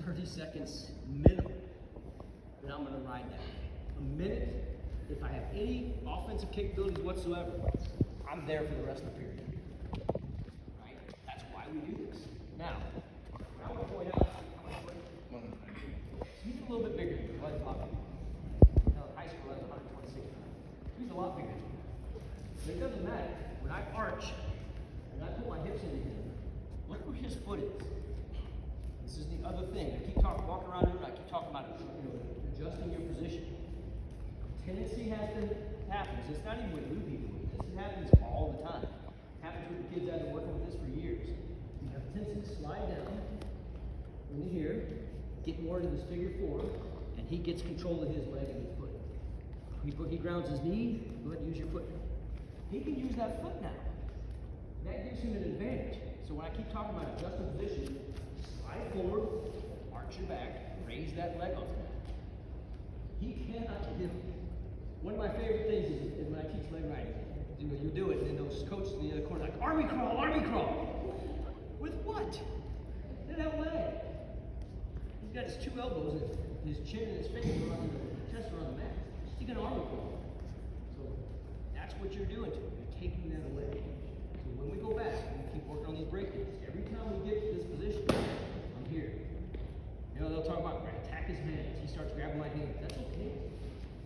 30 seconds minimum, then I'm gonna ride that. A minute, if I have any offensive capabilities whatsoever, I'm there for the rest of the period. Right? That's why we do this. Now, I want to point out how much weight. He's a little bit bigger than me, like Poppy. High school, I was 126. He's a lot bigger than me. But it doesn't matter. When I arch and I put my hips into him, look where his foot is. This is the other thing. I keep talking, walking around here, I keep talking about adjusting your position. Tendency happens. It's not even with new people. This happens all the time. It happens with the kids that have been working with this for years. You have a tendency to slide down into here, get more into this figure four, and he gets control of his leg and his foot. He grounds his knee, go ahead and use your foot. He can use that foot now. That gives him an advantage. So when I keep talking about adjusting position, slide forward, arch your back, raise that leg off the mat. He cannot hit him. One of my favorite things is when I teach leg riding. You do it, and then those coaches in the other corner are like, army crawl, army crawl. With what? Look at that leg. He's got his two elbows, and his chin and his face are on the chest are on the mat. He's gonna army crawl. So that's what you're doing to him. You're taking that away. So when we go back, we keep working on these breakdowns. Every time we get to this position, I'm here. You know, they'll talk about attack his hands. He starts grabbing my hands. That's okay.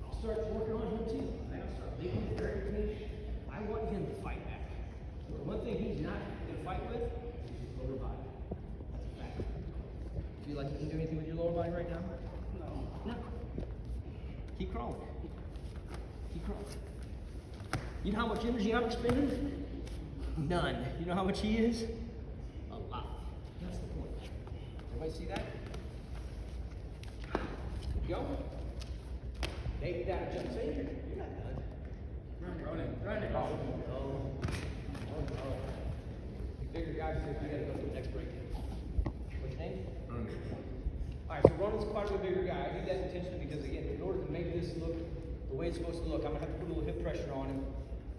I'll start working on him too. I'll start making it very clear. I want him to fight back. So the one thing he's not going to fight with is his lower body. That's a fact. Feel like you can do anything with your lower body right now? No. Keep crawling. Keep crawling. You know how much energy I'm expending? None. You know how much he is? A lot. That's the point. Everybody see that? Go. Maybe that jump. Say you're not done. Run it. Oh. Bigger guy says we gotta go to the next break. What's your name? Alright, so Ronald's quite a bit bigger guy. I did that intentionally because again, in order to make this look the way it's supposed to look, I'm gonna have to put a little hip pressure on him.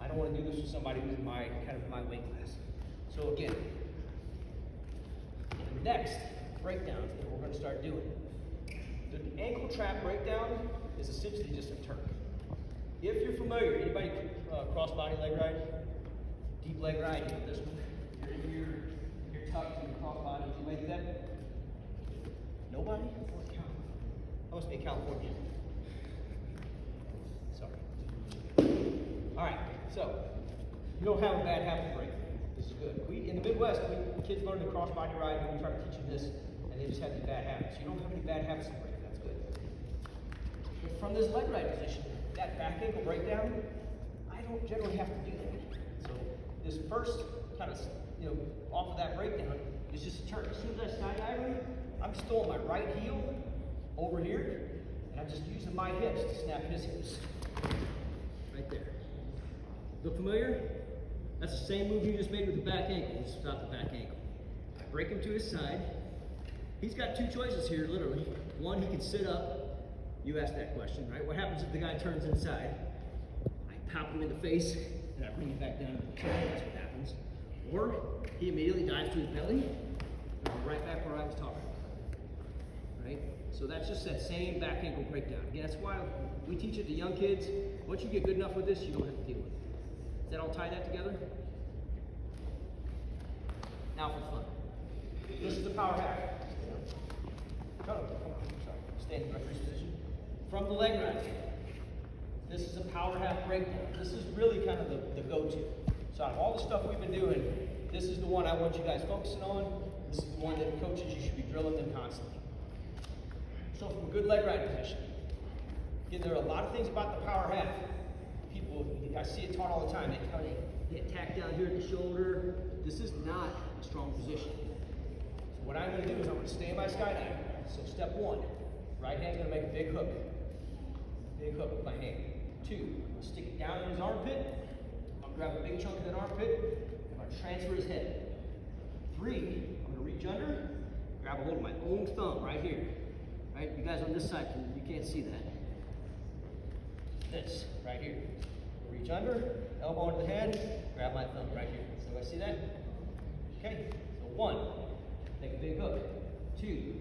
I don't want to do this with somebody who's in my my weight class. So again, the next breakdown that we're going to start doing. The ankle trap breakdown is essentially just a turk. If you're familiar, anybody crossbody leg ride? Deep leg ride, you know this one. You're tucked in the crossbody. Did anybody do that? Nobody? That must be a California. Sorry. Alright, so you don't have a bad habit break. This is good. In the Midwest, kids learn to crossbody ride and we try to teach them this, and they just have these bad habits. You don't have any bad habits to break. That's good. But from this leg ride position, that back ankle breakdown, I don't generally have to do that. So this first kind of, off of that breakdown is just a turn. As soon as I skydive, I'm just throwing my right heel over here, and I'm just using my hips to snap his hips. Right there. Look familiar? That's the same move you just made with the back ankle. Let's stop the back ankle. I break him to his side. He's got two choices here, literally. One, he can sit up. You asked that question, right? What happens if the guy turns inside? I pop him in the face, and I bring him back down. That's what happens. Or he immediately dives to his belly, and I'm right back where I was talking about. Right? So that's just that same back ankle breakdown. Again, that's why we teach it to young kids. Once you get good enough with this, you don't have to deal with it. Does that all tie that together? Now for fun. This is the power half. Sorry. Stay in reference position. From the leg ride. This is a power half breakdown. This is really kind of the go-to. So out of all the stuff we've been doing, this is the one I want you guys focusing on. This is the one that coaches, you should be drilling them constantly. So from a good leg ride position. Again, there are a lot of things about the power half. People, I see it taught all the time. They attack down here at the shoulder. This is not a strong position. So what I'm going to do is I'm going to stay in my skydive. So step one, right hand's going to make a big hook. Big hook with my hand. Two, I'm going to stick it down in his armpit. I'm going to grab a big chunk of that armpit. I'm going to transfer his head. Three, I'm going to reach under, grab a hold of my own thumb right here. Right? You guys on this side, you can't see that. This, right here. Reach under, elbow into the head, grab my thumb right here. So I see that? Okay, so one, take a big hook. Two,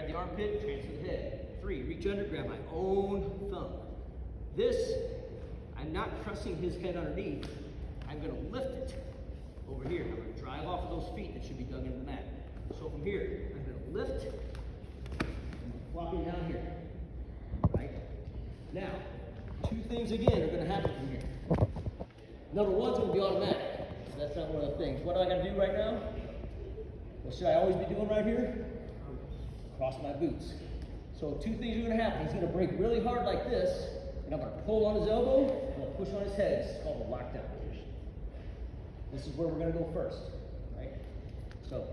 grab the armpit, transfer the head. 3, reach under, grab my own thumb. This, I'm not pressing his head underneath. I'm going to lift it over here. I'm going to drive off of those feet that should be dug into the mat. So from here, I'm going to lift and flopping down here. Right? Now, 2 things again are going to happen from here. Number 1's going to be automatic. So that's not one of the things. What do I got to do right now? What should I always be doing right here? Cross my boots. So 2 things are going to happen. He's going to break really hard like this, and I'm going to pull on his elbow, and I'm going to push on his head. This is called the lockdown position. This is where we're going to go first, right? So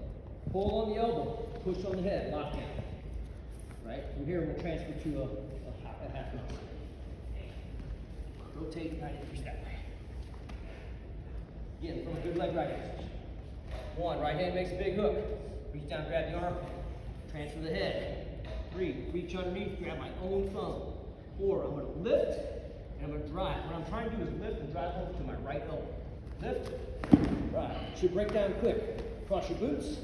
pull on the elbow, push on the head, lockdown. Right? From here, we'll transfer to a half mouse. Rotate 90 degrees that way. Again, from a good leg right position. 1, right hand makes a big hook. Reach down, grab the arm, transfer the head. 3, reach underneath, grab my own thumb. 4, I'm going to lift and I'm going to drive. What I'm trying to do is lift and drive over to my right elbow. Lift, drive. Should break down quick. Cross your boots,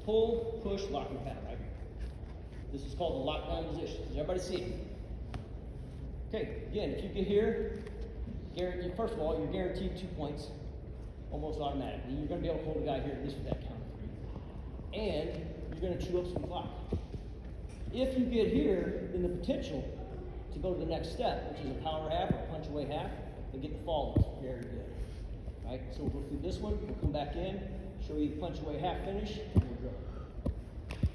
pull, push, lock your pad right here. This is called the lockdown position. Does everybody see it? Okay, again, if you get here, first of all, you're guaranteed 2 points, almost automatically. You're going to be able to hold a guy here at least with that count of 3. And you're going to chew up some clock. If you get here, then the potential to go to the next step, which is a power half or punch away half, and get the fall is very good. Right? So we'll go through this one, we'll come back in, show you the punch away half finish, and we'll drill.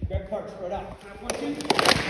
Grab card, spread out. 1, 2.